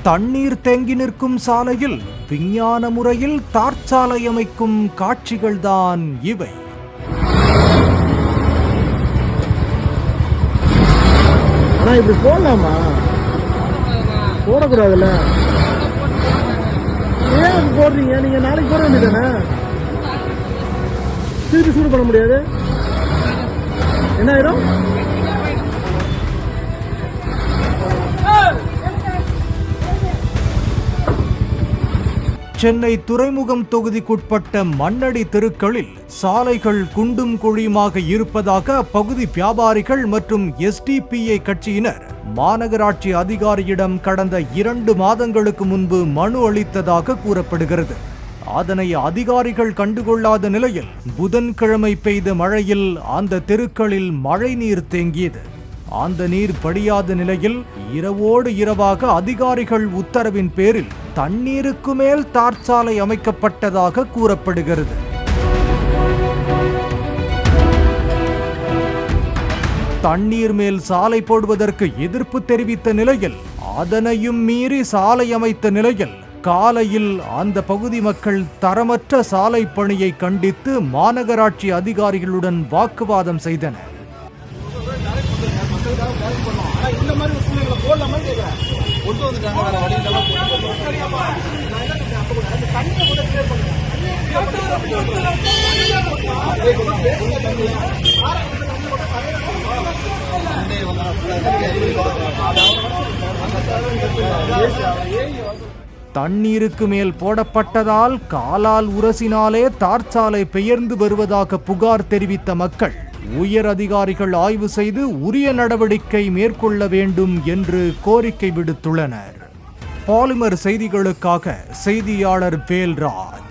தண்ணீர் தேங்கி நிற்கும் சாலையில் விஞ்ஞான முறையில் தார்ச்சாலை அமைக்கும் காட்சிகள்தான் இவை. ஆனா இப்படி போடலாமா? போடக்கூடாதுல்ல. ஏன் போடுறீங்க? நீங்க நாளைக்கு போட வேண்டியதானே? திருப்பி சூடு பண்ண முடியாது. என்ன ஆயிரும்? சென்னை துறைமுகம் தொகுதிக்குட்பட்ட மண்ணடி தெருக்களில் சாலைகள் குண்டும் குழியுமாக இருப்பதாக அப்பகுதி வியாபாரிகள் மற்றும் SDPI கட்சியினர் மாநகராட்சி அதிகாரியிடம் கடந்த 2 மாதங்களுக்கு முன்பு மனு அளித்ததாக கூறப்படுகிறது. அதனை அதிகாரிகள் கண்டுகொள்ளாத நிலையில் புதன்கிழமை பெய்த மழையில் அந்த தெருக்களில் மழைநீர் தேங்கியது. அந்த நீர் படியாத நிலையில் இரவோடு இரவாக அதிகாரிகள் உத்தரவின் பேரில் தண்ணீருக்கு மேல் தார்ச்சாலை அமைக்கப்பட்டதாக கூறப்படுகிறது. தண்ணீர் மேல் சாலை போடுவதற்கு எதிர்ப்பு தெரிவித்த நிலையில் அதனையும் மீறி சாலை அமைத்த நிலையில் காலையில் அந்த பகுதி மக்கள் தரமற்ற சாலை பணியை கண்டித்து மாநகராட்சி அதிகாரிகளுடன் வாக்குவாதம் செய்தனர். தண்ணீருக்கு மேல் போடப்பட்டதால் காலால் உரசினாலே தார்ச்சாலை பெயர்ந்து வருவதாக புகார் தெரிவித்த மக்கள் உயர் அதிகாரிகள் ஆய்வு செய்து உரிய நடவடிக்கை மேற்கொள்ள வேண்டும் என்று கோரிக்கை விடுத்துள்ளனர். பாலிமர் செய்திகளுக்காக செய்தியாளர் வேல்ராஜ்.